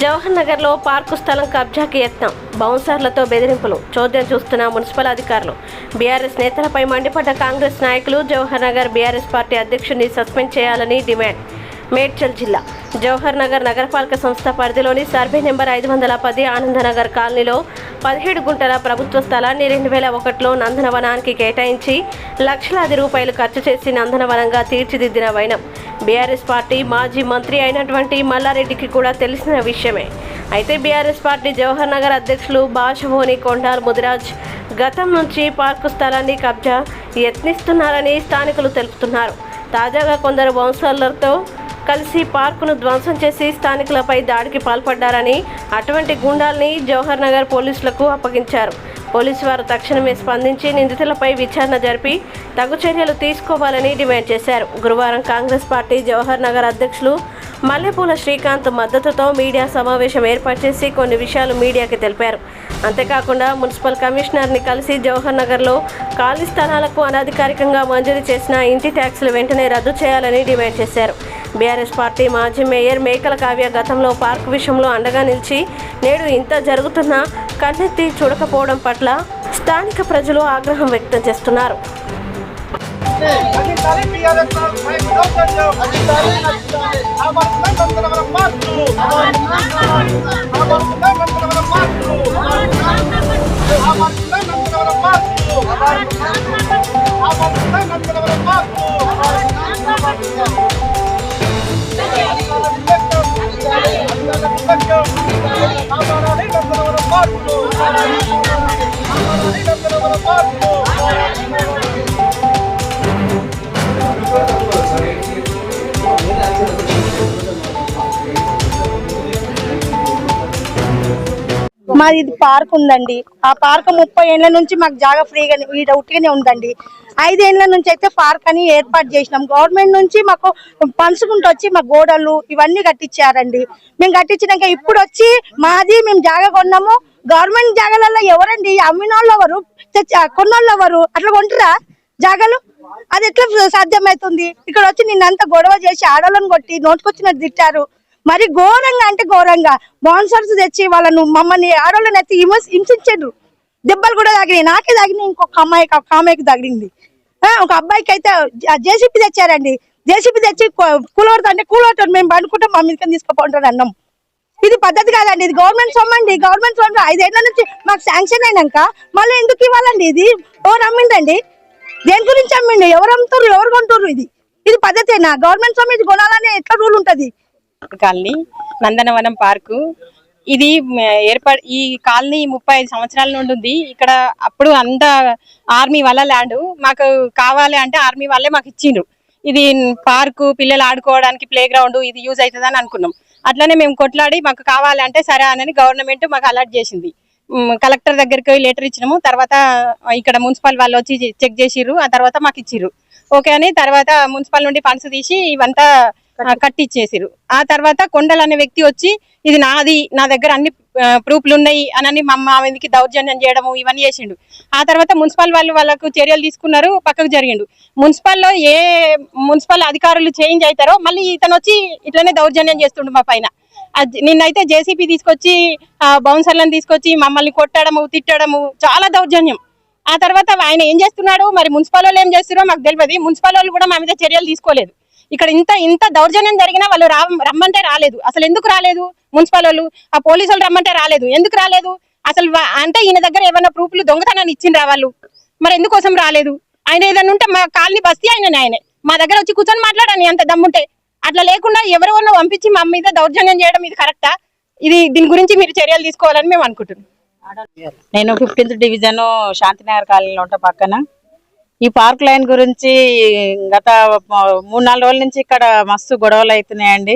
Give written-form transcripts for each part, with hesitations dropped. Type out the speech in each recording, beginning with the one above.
జవహర్ నగర్లో పార్కు స్థలం కబ్జాకి యత్నం, బౌన్సర్లతో బెదిరింపులు, చోద్యం చూస్తున్న మున్సిపల్ అధికారులు. బీఆర్ఎస్ నేతలపై మండిపడ్డ కాంగ్రెస్ నాయకులు జవహర్ నగర్ బీఆర్ఎస్ పార్టీ అధ్యక్షుడిని సస్పెండ్ చేయాలని డిమాండ్. మేడ్చల్ జిల్లా జవహర్ నగర్ నగరపాలక సంస్థ పరిధిలోని సర్వే నెంబర్ 510 ఆనందనగర్ కాలనీలో 17 గుంటల ప్రభుత్వ స్థలాన్ని 2001లో నందనవనానికి కేటాయించి లక్షలాది రూపాయలు ఖర్చు చేసి నందనవనంగా తీర్చిదిద్దిన వైనం బీఆర్ఎస్ పార్టీ మాజీ మంత్రి అయినటువంటి మల్లారెడ్డికి కూడా తెలిసిన విషయమే. అయితే బీఆర్ఎస్ పార్టీ జవహర్ నగర్ అధ్యక్షులు బాషభోని కొండాల్ ముదిరాజ్ గతం నుంచి పార్కు స్థలాన్ని కబ్జా యత్నిస్తున్నారని స్థానికులు తెలుపుతున్నారు. తాజాగా కొందరు బౌన్సర్లతో కలిసి పార్కును ధ్వంసం చేసి స్థానికులపై దాడికి పాల్పడ్డారని, అటువంటి గుండాల్ని జవహర్ నగర్ పోలీసులకు అప్పగించారు. పోలీసు వారు తక్షణమే స్పందించి నిందితులపై విచారణ జరిపి తగు చర్యలు తీసుకోవాలని డిమాండ్ చేశారు. గురువారం కాంగ్రెస్ పార్టీ జవహర్ నగర్ అధ్యక్షులు మల్లెపూల శ్రీకాంత్ మద్దతుతో మీడియా సమావేశం ఏర్పాటు చేసి కొన్ని విషయాలు మీడియాకి తెలిపారు. అంతేకాకుండా మున్సిపల్ కమిషనర్ని కలిసి జవహర్ నగర్లో ఖాళీ స్థలాలకు అనధికారికంగా మంజూరు చేసిన ఇంటి ట్యాక్సులు వెంటనే రద్దు చేయాలని డిమాండ్ చేశారు. బీఆర్ఎస్ పార్టీ మాజీ మేయర్ మేకల కావ్య గతంలో పార్కు విషయంలో అండగా నిలిచి నేడు ఇంత జరుగుతున్నా కన్నెత్తి చూడకపోవడం పట్ల స్థానిక ప్రజలు ఆగ్రహం వ్యక్తం చేస్తున్నారు. మాది ఇది పార్క్ ఉందండి. ఆ పార్క్ 30 ఏళ్ల నుంచి మాకు జాగా ఫ్రీగా ఉట్టిగానే ఉందండి. 5 ఏళ్ల నుంచి అయితే పార్క్ అని ఏర్పాటు చేసినాం. గవర్నమెంట్ నుంచి మాకు పంచుకుంటూ వచ్చి మా గోడలు ఇవన్నీ కట్టించారండి. మేము కట్టించినాక ఇప్పుడు వచ్చి మాది మేము జాగా కొన్నాము. గవర్నమెంట్ జాగాలలో ఎవరండి అమ్మిన వాళ్ళు ఎవరు, కొన్నోళ్ళు ఎవరు? అట్లా కొంటారా జాగాలు? అది ఎట్లా సాధ్యమవుతుంది? ఇక్కడ వచ్చి నిన్నంతా గొడవ చేసి ఆడలను కొట్టి నోటుకొచ్చినట్టు తిట్టారు. మరి ఘోరంగా అంటే ఘోరంగా బాన్సర్స్ తెచ్చి వాళ్ళను మమ్మల్ని ఆడవాళ్ళని ఎత్తి హింసించారు. దెబ్బలు కూడా తాగినాయి. నాకే తాగినాయి, ఇంకొక అమ్మాయికి తగిలింది. ఒక అబ్బాయికి అయితే జేసీపీ తెచ్చారండి. జేసీపీ తెచ్చి కూలవడుతుంటే కూలవటారు మేము పండుకుంటాం, మా మీదకి తీసుకుపోంటారు అన్నాం. ఇది పద్ధతి కాదండి. ఇది గవర్నమెంట్ సొమ్ము అండి. గవర్నమెంట్ సొమ్ము 5 ఏళ్ల నుంచి మాకు శాంక్షన్ అయినాక మళ్ళీ ఎందుకు ఇవ్వాలండి? ఇది ఎవరు అమ్మిండండి? దేని గురించి అమ్మిండు? ఎవరు అమ్ముతారు, ఎవరు కొంటారు? ఇది పద్ధతేనా? గవర్నమెంట్ సొమ్ము ఇది కొనాలని ఎట్లా రూల్ ఉంటది? కాలనీ నందనవనం పార్కు ఇది ఈ కాలనీ 35 సంవత్సరాల నుండి ఉంది. ఇక్కడ అప్పుడు అంత ఆర్మీ వాళ్ళ ల్యాండ్, మాకు కావాలి అంటే ఆర్మీ వాళ్ళే మాకు ఇచ్చిండ్రు. ఇది పార్కు, పిల్లలు ఆడుకోవడానికి ప్లే గ్రౌండ్, ఇది యూజ్ అవుతుందని అనుకున్నాం. అట్లనే మేము కొట్లాడి మాకు కావాలి అంటే సరే అని గవర్నమెంట్ మాకు అలాట్ చేసింది. కలెక్టర్ దగ్గరికి లెటర్ ఇచ్చినాము. తర్వాత ఇక్కడ మున్సిపల్ వాళ్ళు వచ్చి చెక్ చేసిర్రు. ఆ తర్వాత మాకు ఇచ్చిర్రు. ఓకే అని తర్వాత మున్సిపల్ నుండి ఫండ్స్ తీసి ఇవంతా కట్టిచ్చేసిరు. ఆ తర్వాత కొండల్ అనే వ్యక్తి వచ్చి ఇది నాది, నా దగ్గర అన్ని ప్రూఫ్లు ఉన్నాయి అని మా మీదకి దౌర్జన్యం చేయడము ఇవన్నీ చేసిండు. ఆ తర్వాత మున్సిపల్ వాళ్ళకు చర్యలు తీసుకున్నారు, పక్కకు జరిగిండు. మున్సిపల్లో ఏ మున్సిపల్ అధికారులు చేంజ్ అవుతారో మళ్ళీ ఇతను వచ్చి ఇట్లనే దౌర్జన్యం చేస్తుండు మా పైన. నిన్నైతే జేసీపీ తీసుకొచ్చి బౌన్సర్లను తీసుకొచ్చి మమ్మల్ని కొట్టడము, తిట్టడము, చాలా దౌర్జన్యం. ఆ తర్వాత ఆయన ఏం చేస్తున్నాడు మరి, మున్సిపల్ వాళ్ళు ఏం చేస్తున్నారో మాకు తెలియదు. మున్సిపల్ వాళ్ళు కూడా మా మీద చర్యలు తీసుకోలేదు. ఇక్కడ ఇంత దౌర్జన్యం జరిగినా వాళ్ళు రమ్మంటే రాలేదు. అసలు ఎందుకు రాలేదు? మున్సిపల్ వాళ్ళు, ఆ పోలీసు వాళ్ళు రమ్మంటే రాలేదు. ఎందుకు రాలేదు? అసలు అంటే ఈయన దగ్గర ఏమైనా ప్రూఫ్లు దొంగతనాన్ని ఇచ్చిండ్రా వాళ్ళు? మరి ఎందుకోసం రాలేదు? ఆయన ఏదైనా ఉంటే మా కాలనీ బస్తీ ఆయనే మా దగ్గర వచ్చి కూర్చొని మాట్లాడని అంత దమ్ముంటే. అట్లా లేకుండా ఎవరెవరినో పంపించి మా మీద దౌర్జన్యం చేయడం ఇది కరెక్టా? దీని గురించి మీరు చర్యలు తీసుకోవాలని మేము అనుకుంటున్నాం. నేను 15th డివిజన్ శాంతినగర్ కాలనీలో ఉంటా పక్కన. ఈ పార్క్ లైన్ గురించి గత 3-4 రోజుల నుంచి ఇక్కడ మస్తు గొడవలు అవుతున్నాయండి.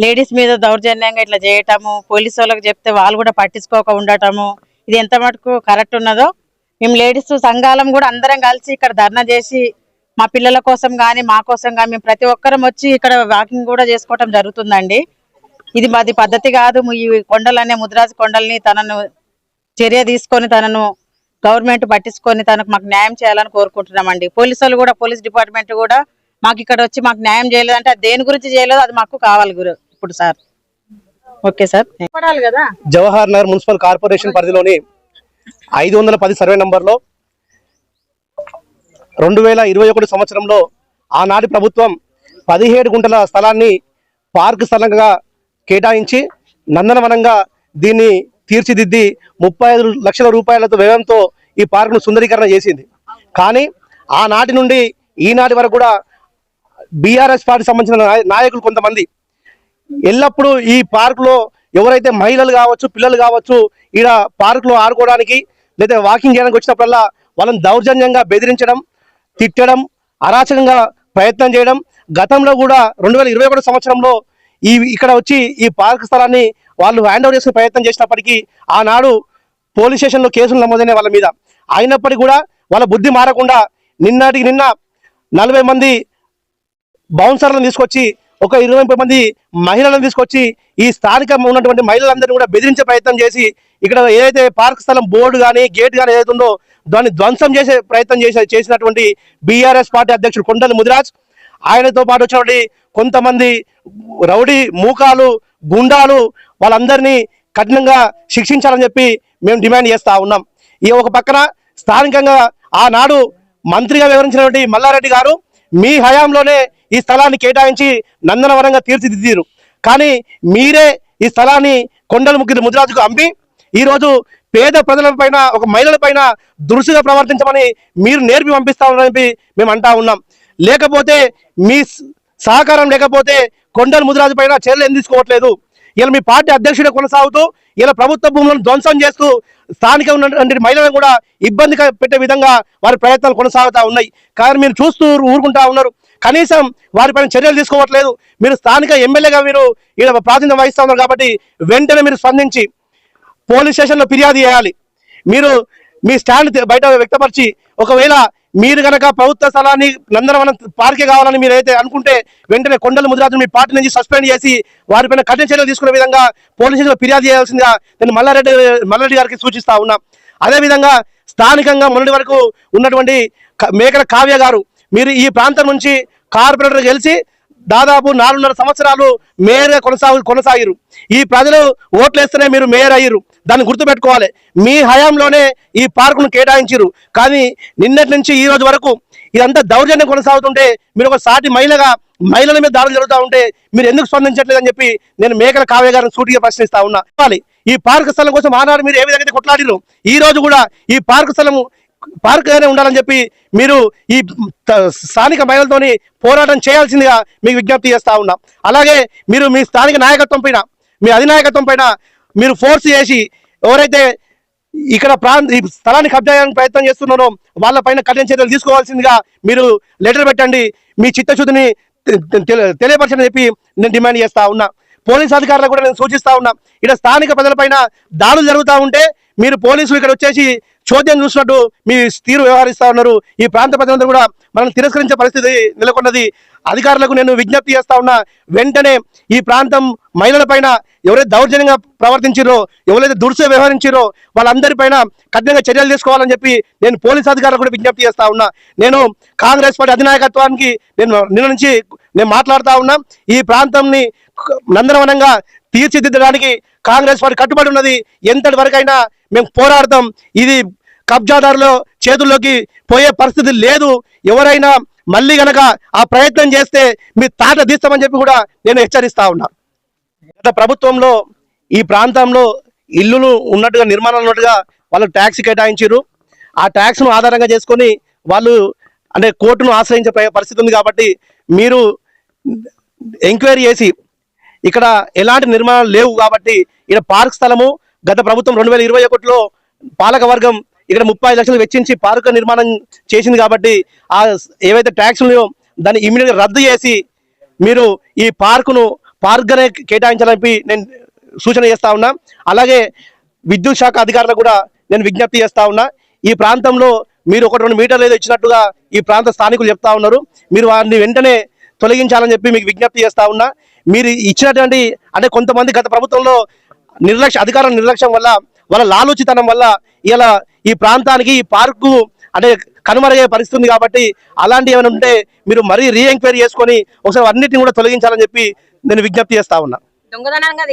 లేడీస్ మీద దౌర్జన్యంగా ఇట్లా చేయటము, పోలీసు వాళ్ళకి చెప్తే వాళ్ళు కూడా పట్టించుకోక ఉండటము, ఇది ఎంత మటుకు కరెక్ట్ ఉన్నదో మేము లేడీస్ సంఘాలం కూడా అందరం కలిసి ఇక్కడ ధర్నా చేసి మా పిల్లల కోసం కానీ మా కోసం కానీ మేము ప్రతి ఒక్కరం వచ్చి ఇక్కడ వాకింగ్ కూడా చేసుకోవటం జరుగుతుందండి. ఇది మాది పద్ధతి కాదు. ఈ కొండలనే ముదిరాజు కొండల్ని తనను చర్య తీసుకొని తనను గవర్నమెంట్ పట్టించుకొని తనకు మాకు న్యాయం చేయాలని కోరుకుంటున్నామండి. పోలీసు వాళ్ళు కూడా, పోలీస్ డిపార్ట్మెంట్ కూడా మాకు ఇక్కడ వచ్చి మాకు న్యాయం చేయలేదంటే దేని గురించి చేయలేదు అది మాకు కావాలి ఇప్పుడు సార్. ఓకే సార్ పడాలి కదా. జవహర్ నగర్ మున్సిపల్ కార్పొరేషన్ పరిధిలోని 510 సర్వే నంబర్లో 2021 సంవత్సరంలో ఆనాటి ప్రభుత్వం 17 గుంటల స్థలాన్ని పార్క్ స్థలంగా కేటాయించి నందనవనంగా దీన్ని తీర్చిదిద్ది 35 లక్షల రూపాయలతో వ్యయంతో ఈ పార్కును సుందరీకరణ చేసింది. కానీ ఆనాటి నుండి ఈనాటి వరకు కూడా బీఆర్ఎస్ పార్టీకి సంబంధించిన నాయకులు కొంతమంది ఎల్లప్పుడూ ఈ పార్కులో ఎవరైతే మహిళలు కావచ్చు, పిల్లలు కావచ్చు, ఈడ పార్కులో ఆడుకోవడానికి లేదా వాకింగ్ చేయడానికి వచ్చినప్పుడల్లా వాళ్ళని దౌర్జన్యంగా బెదిరించడం, తిట్టడం, అరాచకంగా ప్రయత్నం చేయడం. గతంలో కూడా 2021 సంవత్సరంలో ఇక్కడ వచ్చి ఈ పార్క్ స్థలాన్ని వాళ్ళు హ్యాండ్ ఓవర్ చేసుకునే ప్రయత్నం చేసినప్పటికీ ఆనాడు పోలీస్ స్టేషన్లో కేసులు నమోదైన వాళ్ళ మీద. అయినప్పటికీ కూడా వాళ్ళ బుద్ధి మారకుండా నిన్న 40 మంది బౌన్సర్లను తీసుకొచ్చి ఒక 20 మంది మహిళలను తీసుకొచ్చి ఈ స్థానిక ఉన్నటువంటి మహిళలందరినీ కూడా బెదిరించే ప్రయత్నం చేసి ఇక్కడ ఏదైతే పార్క్ స్థలం బోర్డు కానీ గేట్ కానీ ఏదైతే ఉందో దాన్ని ధ్వంసం చేసే ప్రయత్నం చేసినటువంటి బీఆర్ఎస్ పార్టీ అధ్యక్షుడు కొండల ముదిరాజ్, ఆయనతో పాటు వచ్చినటువంటి కొంతమంది రౌడీ మూకాలు, గుండాలు వాళ్ళందరినీ కఠినంగా శిక్షించాలని చెప్పి మేము డిమాండ్ చేస్తా ఉన్నాం. ఈ ఒక పక్కన స్థానికంగా ఆనాడు మంత్రిగా వివరించినటువంటి మల్లారెడ్డి గారు మీ హయాంలోనే ఈ స్థలాన్ని కేటాయించి నందనవనంగా తీర్చిదిద్దారు. కానీ మీరే ఈ స్థలాన్ని కొండల ముదిరాజుకు అమ్మి ఈరోజు పేద ప్రజల పైన, ఒక మహిళల పైన దురుసుగా ప్రవర్తించమని మీరు నేర్పి పంపిస్తామని చెప్పి మేము అంటా ఉన్నాం. లేకపోతే మీ సహకారం లేకపోతే కొండల ముదిరాజు పైన చర్యలు ఎందుకు తీసుకోవట్లేదు? ఇలా మీ పార్టీ అధ్యక్షుడు కొనసాగుతూ ఇలా ప్రభుత్వ భూములను ధ్వంసం చేస్తూ స్థానిక ఉన్నటువంటి మహిళలను కూడా ఇబ్బంది పెట్టే విధంగా వారి ప్రయత్నాలు కొనసాగుతూ ఉన్నాయి. కానీ మీరు చూస్తూ ఊరుకుంటా ఉన్నారు. కనీసం వారిపైన చర్యలు తీసుకోవట్లేదు. మీరు స్థానిక ఎమ్మెల్యేగా మీరు ఇలా ప్రాతినిధ్యం వహిస్తూ ఉన్నారు కాబట్టి వెంటనే మీరు స్పందించి పోలీస్ స్టేషన్లో ఫిర్యాదు చేయాలి. మీరు మీ స్టాండ్ బయట వ్యక్తపరిచి ఒకవేళ మీరు కనుక ప్రభుత్వ స్థలాన్ని నందనవనం పార్కే కావాలని మీరు అయితే అనుకుంటే వెంటనే కొండల ముదిరాజును మీ పార్టీ నుంచి సస్పెండ్ చేసి వారిపైన కఠిన చర్యలు తీసుకునే విధంగా పోలీస్ స్టేషన్లో ఫిర్యాదు చేయాల్సిందిగా నేను మల్లారెడ్డి గారికి సూచిస్తా ఉన్నా. అదేవిధంగా స్థానికంగా మొన్నటి వరకు ఉన్నటువంటి మేకల కావ్య గారు, మీరు ఈ ప్రాంతం నుంచి కార్పొరేటర్ గెలిచి దాదాపు 4.5 సంవత్సరాలు మేయర్గా కొనసాగిరు. ఈ ప్రజలు ఓట్లేస్తేనే మీరు మేయర్ అయ్యారు. దాన్ని గుర్తుపెట్టుకోవాలి. మీ హయాంలోనే ఈ పార్కును కేటాయించారు. కానీ నిన్నటి నుంచి ఈ రోజు వరకు ఇదంతా దౌర్జన్యం కొనసాగుతుంటే మీరు ఒక సాటి మహిళల మీద దాడులు జరుగుతూ ఉంటే మీరు ఎందుకు స్పందించట్లేదని చెప్పి నేను మేకల కావ్య గారిని సూటిగా ప్రశ్నిస్తా ఉన్నా. ఈ పార్క్ స్థలం కోసం ఆనాడు మీరు ఏ విధంగా కొట్లాడిరు, ఈ రోజు కూడా ఈ పార్క్ స్థలం పార్క్ గానే ఉండాలని చెప్పి మీరు ఈ స్థానిక మహిళలతోని పోరాటం చేయాల్సిందిగా మీకు విజ్ఞప్తి చేస్తా ఉన్నా. అలాగే మీరు మీ స్థానిక నాయకత్వం పైన, మీ అధినాయకత్వం పైన మీరు ఫోర్స్ చేసి ఎవరైతే ఇక్కడ ఈ స్థలాన్ని కబ్జా చేయడానికి ప్రయత్నం చేస్తున్నారో వాళ్ళపైన కఠిన చర్యలు తీసుకోవాల్సిందిగా మీరు లెటర్ పెట్టండి. మీ చిత్తశుద్ధిని తెలియపరచని చెప్పి నేను డిమాండ్ చేస్తా ఉన్నా. పోలీస్ అధికారులకు కూడా నేను సూచిస్తా ఉన్నా. ఇక్కడ స్థానిక ప్రజలపైన దాడులు జరుగుతూ ఉంటే మీరు పోలీసులు ఇక్కడ వచ్చేసి చోద్యం చూసినట్టు మీ తీరు వ్యవహరిస్తా ఉన్నారు. ఈ ప్రాంత ప్రజలందరూ కూడా మనం తిరస్కరించే పరిస్థితి నెలకొన్నది. అధికారులకు నేను విజ్ఞప్తి చేస్తా ఉన్నా, వెంటనే ఈ ప్రాంతం మహిళల పైన ఎవరైతే దౌర్జన్యంగా ప్రవర్తించారో, ఎవరైతే దురుసుగా వ్యవహరించారో వాళ్ళందరిపైన కఠినంగా చర్యలు తీసుకోవాలని చెప్పి నేను పోలీస్ అధికారులకు కూడా విజ్ఞప్తి చేస్తా ఉన్నా. నేను కాంగ్రెస్ పార్టీ అధినాయకత్వానికి నిన్న నుంచి మాట్లాడుతా ఉన్నా. ఈ ప్రాంతంని నందనవనంగా తీర్చిదిద్దడానికి కాంగ్రెస్ పార్టీ కట్టుబడి ఉన్నది. ఎంతటి వరకైనా మేము పోరాడతాం. ఇది కబ్జాదారుల చేతుల్లోకి పోయే పరిస్థితి లేదు. ఎవరైనా మళ్ళీ గనక ఆ ప్రయత్నం చేస్తే మీ తాట తీస్తామని చెప్పి కూడా నేను హెచ్చరిస్తా ఉన్నా. గత ప్రభుత్వంలో ఈ ప్రాంతంలో ఇల్లులు ఉన్నట్టుగా, నిర్మాణాలు ఉన్నట్టుగా వాళ్ళు ట్యాక్స్ కేటాయించారు. ఆ ట్యాక్స్ను ఆధారంగా చేసుకొని వాళ్ళు అంటే కోర్టును ఆశ్రయించే పరిస్థితి ఉంది. కాబట్టి మీరు ఎంక్వైరీ చేసి ఇక్కడ ఎలాంటి నిర్మాణాలు లేవు కాబట్టి ఇక్కడ పార్క్ స్థలము గత ప్రభుత్వం 2021లో పాలక వర్గం ఇక్కడ 35 లక్షలు వెచ్చించి పార్క్ నిర్మాణం చేసింది. కాబట్టి ఆ ఏవైతే ట్యాక్స్ ఉన్నాయో దాన్ని ఇమీడియట్గా రద్దు చేసి మీరు ఈ పార్క్గానే కేటాయించాలని నేను సూచన చేస్తా ఉన్నా. అలాగే విద్యుత్ శాఖ అధికారులకు కూడా నేను విజ్ఞప్తి చేస్తా ఉన్నా. ఈ ప్రాంతంలో మీరు 1-2 మీటర్లు ఏదో ఇచ్చినట్టుగా ఈ ప్రాంత స్థానికులు చెప్తా ఉన్నారు. మీరు వారిని వెంటనే తొలగించాలని చెప్పి మీకు విజ్ఞప్తి చేస్తా ఉన్నా. మీరు ఇచ్చినటువంటి అంటే కొంతమంది గత ప్రభుత్వంలో అధికారుల నిర్లక్ష్యం వల్ల, వాళ్ళ లాలూచితనం వల్ల ఇలా ఈ ప్రాంతానికి ఈ పార్కు అంటే కనుమరుగే పరిస్థితి ఉంది. కాబట్టి అలాంటి ఏమైనా ఉంటే మీరు మరీ రీ ఎంక్వైరీ చేసుకొని ఒకసారి అన్నిటిని కూడా తొలగించాలని చెప్పి నేను విజ్ఞప్తి చేస్తా ఉన్నా. దొంగతనంగా